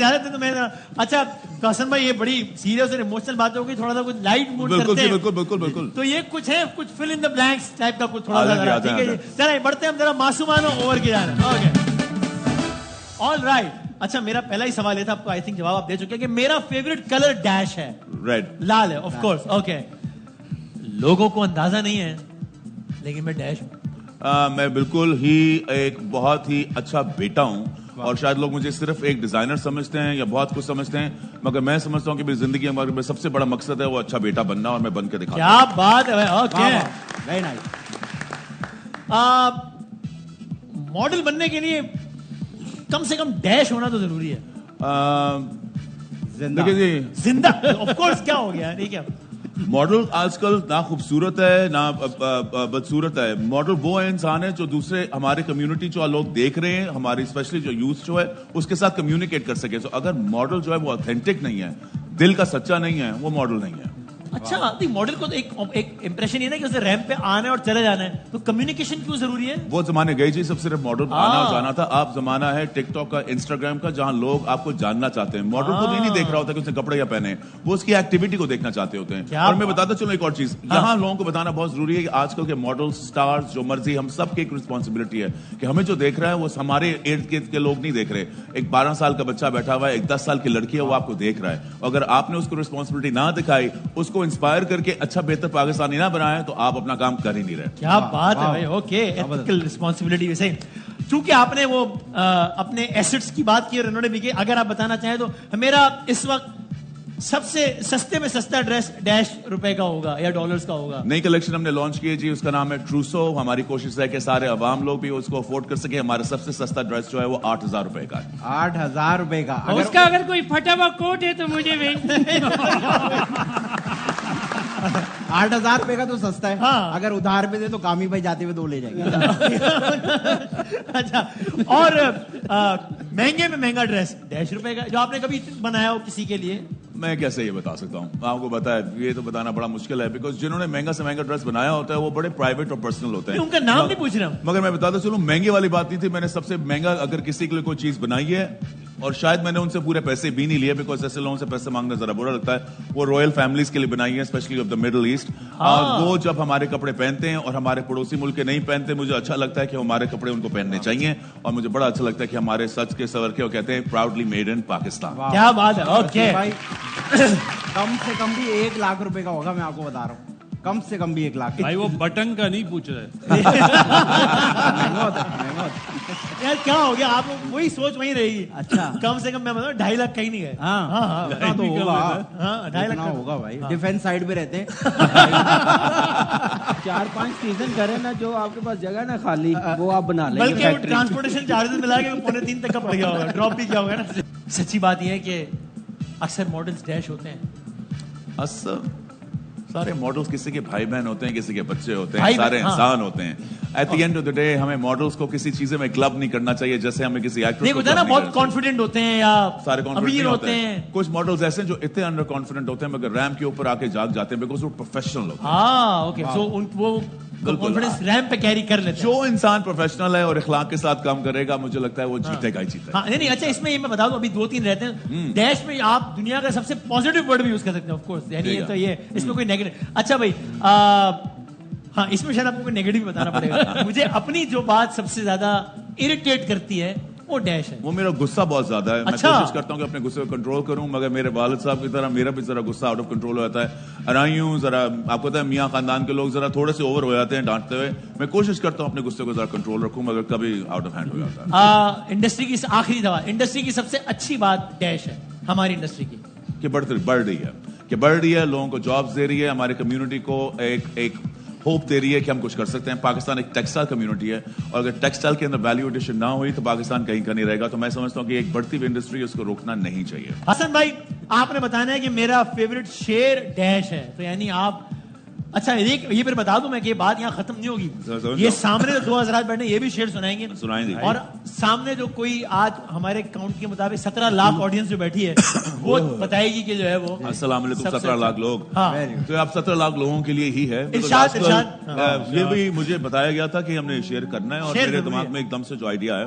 اجازت ہے تو میں اچھا قاسم بھائی یہ بڑی سیریس اور ایموشنل بات ہوگی, تھوڑا سا کچھ لائٹ موڈ کرتے ہیں. بالکل. تو یہ کچھ ہے, کچھ فل ان دا بلینکس ٹائپ کا کچھ تھوڑا سا, ٹھیک ہے جی. ذرا بڑھتے ہیں ہم, ذرا معصومانہ اوور کے جانا. Okay all right. اچھا میرا پہلا ہی سوال یہ تھا, آپ کو آئی تھنک جواب آپ دے چکے کہ میرا فیوریٹ کلر ڈیش ہے, ریڈ, لال ہے آف کورس. اوکے لوگوں کو اندازہ نہیں ہے لیکن میں ڈیش ہوں. میں بالکل ہی ایک بہت ہی اچھا بیٹا ہوں, اور شاید لوگ مجھے صرف ایک ڈیزائنر سمجھتے ہیں یا بہت کچھ سمجھتے ہیں, مگر میں سمجھتا ہوں کہ میری زندگی میں سب سے بڑا مقصد ہے وہ اچھا بیٹا بننا, اور میں بن کے دکھاتا ہوں. کیا بات ہے. Okay very nice. ماڈل بننے کے لیے کم سے کم ڈیش ہونا تو ضروری ہے. دیکھیں جی, زندہ آف کورس. کیا ہو گیا, ٹھیک ہے. ماڈل آج کل نہ خوبصورت ہے نہ بدصورت ہے. ماڈل وہ انسان ہے جو دوسرے ہمارے کمیونٹی جو لوگ دیکھ رہے ہیں, ہماری اسپیشلی جو یوتھ جو ہے, اس کے ساتھ کمیونیکیٹ کر سکے. تو اگر ماڈل جو ہے وہ اوتھینٹک نہیں ہے, دل کا سچا نہیں ہے, وہ ماڈل نہیں ہے. اچھا ماڈل کو تو ایک امپریشن یہ نا کہ اسے ریمپ پہ آنا ہے اور چلے جانا ہے, تو کمیونیکیشن کیوں ضروری ہے؟ وہ زمانے گئی جی, سب صرف ماڈل آنا اور جانا تھا. آپ زمانہ ہے ٹک ٹاک کا, انسٹاگرام کا, جہاں لوگ آپ کو جاننا چاہتے ہیں. ماڈل کو نہیں دیکھ رہا ہوتا کہ اس نے کپڑے یا پہنے, وہ اس کی ایکٹیویٹی کو دیکھنا چاہتے ہوتے ہیں. اور میں بتاتا چلوں ایک اور چیز, یہاں لوگوں کو بتانا بہت ضروری ہے کہ آج کل کے ماڈل سٹارز جو مرضی, ہم سب کی ایک رسپانسبلٹی ہے کہ ہمیں جو دیکھ رہا ہے وہ ہمارے ارد گرد کے لوگ نہیں دیکھ رہے. ایک 12 سال کا بچہ بیٹھا ہوا ہے, ایک 10 سال کی لڑکی ہے, وہ آپ کو دیکھ رہا ہے. اگر آپ نے اس کو رسپانسبلٹی نہ دکھائی, اس کو انسپائر کر کے اچھا بہتر پاکستانی نہ بنائے, تو آپ اپنا کام کر ہی نہیں رہے. کیا بات ہے بھائی. Okay ethical responsibility. ویسے چونکہ آپ نے وہ اپنے ایسٹس کی بات کی اور انہوں نے بھی کی, اگر آپ بتانا چاہیں تو میرا اس وقت سب سے سستے میں سستا ڈریس ڈیش روپے کا ہوگا یا ڈالرز کا ہوگا. نئی کلیکشن ہم نے لانچ کی ہے جی, اس کا نام ہے ٹروسو. ہماری کوشش ہے کہ سارے عوام لوگ بھی اس کو افورڈ کر سکے. ہمارا سب سے سستا ڈریس جو ہے وہ 8,000 روپے کا ہے. 8,000 روپے کا. اس کا اگر کوئی پھٹا ہوا کوٹ ہے تو مجھے 8,000 روپے کا تو سستا ہے. اگر ادھار پہ دے تو کامی بھائی جاتے ہوئے 2 لے جائیں گے. اچھا, اور مہنگے میں مہنگا ڈریس ڈیش روپے کا جو آپ نے کبھی بنایا ہو کسی کے لیے؟ میں کیسے یہ بتا سکتا ہوں, آپ کو پتا ہے یہ تو بتانا بڑا مشکل ہے, بیکاز جنہوں نے مہنگا سے مہنگا ڈریس بنایا ہوتا ہے وہ بڑے پرائیویٹ اور پرسنل ہوتے ہیں. ان کا نام نہیں پوچھ رہا ہوں, مگر میں بتاتا چلوں, مہنگے والی بات نہیں تھی. میں نے سب سے مہنگا اگر کسی کے لیے کوئی چیز بنائی ہے, اور شاید میں نے ان سے پورے پیسے بھی نہیں لیے, بیکاز ایسے لوگوں سے پیسے مانگنا ذرا برا لگتا ہے, وہ رائل فیملیز کے لیے بنائی ہے, especially of the Middle East. وہ جب ہمارے کپڑے پہنتے ہیں اور ہمارے پڑوسی ملک کے نہیں پہنتے, مجھے اچھا لگتا ہے کہ ہمارے کپڑے ان کو پہننے چاہیے, اور مجھے بڑا اچھا لگتا ہے کہ ہمارے سچ کے سور کے وہ کہتے ہیں پراؤڈلی میڈ ان پاکستان. کیا بات ہے. اوکے بھائی کم سے کم بھی 1 لاکھ روپے کا ہوگا, میں آپ کو بتا رہا ہوں, کم سے کم بھی 1 لاکھ. بھائی وہ بٹن کا نہیں پوچھ رہے. یار کیا ہو گیا, آپ وہی سوچ وہیں رہے گی. اچھا کم سے کم میں بتاؤں 2.5 لاکھ کہیں نہیں گئے. ہاں تو ہوگا, 2.5 لاکھ ہوگا بھائی. ڈیفینس سائڈ پہ رہتے ہیں. 4-5 سیزن کرے نا, جو آپ کے پاس جگہ نا خالی وہ آپ بنا لیں. بلکہ ٹرانسپورٹیشن چارجز ملا کے 2.5 تک کا پڑ گیا ہوگا, ڈراپ بھی کیا ہوگا نا. سچی بات یہ ہے کہ اکثر ماڈلز ڈیش ہوتے ہیں. سارے ماڈلز کسی کے بھائی بہن ہوتے ہیں, کسی کے بچے ہوتے ہیں, سارے انسان ہوتے ہیں. At the end of the day ہمیں ماڈلز کو کسی چیزیں میں کلب نہیں کرنا چاہیے, جیسے ہمیں کسی ایکٹر کو نا بہت کانفیڈنٹ ہوتے ہیں یا سارے امیر ہوتے ہیں. کچھ ماڈلز ایسے ہیں جو اتنے انڈر کانفیڈنٹ ہوتے ہیں مگر ریمپ کے اوپر آ کے جاگ جاتے ہیں, بیکاز وہ پروفیشنل ہوتے ہیں. اوکے, سو وہ کانفیڈنس ریمپ پہ کیری کر لیتے ہیں. جو انسان پروفیشنل ہے اور اخلاق کے ساتھ کام کرے گا, مجھے لگتا ہے وہ جیتے گا ہی جیتے گا. نہیں اچھا, اس میں یہ میں بتا دوں, ابھی 2-3 رہتے ہیں ڈیش میں, آپ دنیا کا سب سے پازیٹیو ورڈ بھی یوز کر سکتے ہیں آف کورس, یعنی تو یہ اس میں کوئی نیگیٹو. اچھا بھائی, ہاں اس میں شاید آپ کو کوئی نیگیٹو بتانا پڑے گا. مجھے اپنی جو بات سب سے زیادہ اریٹیٹ کرتی ہے وہ ڈیش ہے. وہ میرا غصہ بہت زیادہ ہے. میں کوشش کرتا ہوں کہ اپنے غصے کو کنٹرول کروں, مگر میرے والد صاحب کی طرح میرا بھی ذرا غصہ آؤٹ آف کنٹرول ہو جاتا ہے. ارائیوں ذرا آپ کو پتا ہے میاں خاندان کے لوگ ذرا تھوڑے سے اوور ہو جاتے ہیں ڈانٹتے ہوئے. میں کوشش کرتا ہوں اپنے غصے کو ذرا کنٹرول رکھوں, مگر کبھی آؤٹ آف ہینڈ ہو جاتا ہے. انڈسٹری کی آخری دوا, انڈسٹری کی سب سے اچھی بات ڈیش ہے ہماری انڈسٹری کی, کہ بڑھ رہی ہے, لوگوں کو جابس دے رہی ہے, ہمارے کمیونٹی کو ایک ہوپ دے رہی ہے کہ ہم کچھ کر سکتے ہیں. پاکستان ایک ٹیکسٹائل کمیونٹی ہے, اور اگر ٹیکسٹائل کے اندر ویلیو ایڈیشن نہ ہوئی تو پاکستان کہیں کا نہیں رہے گا. تو میں سمجھتا ہوں کہ ایک بڑھتی ہوئی انڈسٹری, اس کو روکنا نہیں چاہیے. حسن بھائی, آپ نے بتانا ہے کہ میرا فیوریٹ شیر ڈیش ہے, تو یعنی آپ اچھا یہ پھر بتا دوں میں کہ یہ بات یہاں ختم نہیں ہوگی. یہ سامنے جو 2 حضرات بیٹھے یہ بھی شعر سنائیں گے, اور سامنے جو کوئی آج ہمارے کاؤنٹ کے مطابق 17 لاکھ آڈینس جو بیٹھی ہے وہ بتائے گی کہ جو ہے وہ. السلام علیکم. 17 لاکھ لوگ, تو آپ 17 لاکھ لوگوں کے لیے ہی ہے. یہ بھی مجھے بتایا گیا تھا کہ ہم نے شیئر کرنا ہے, اور میرے دماغ میں ایک دم سے جو آئیڈیا ہے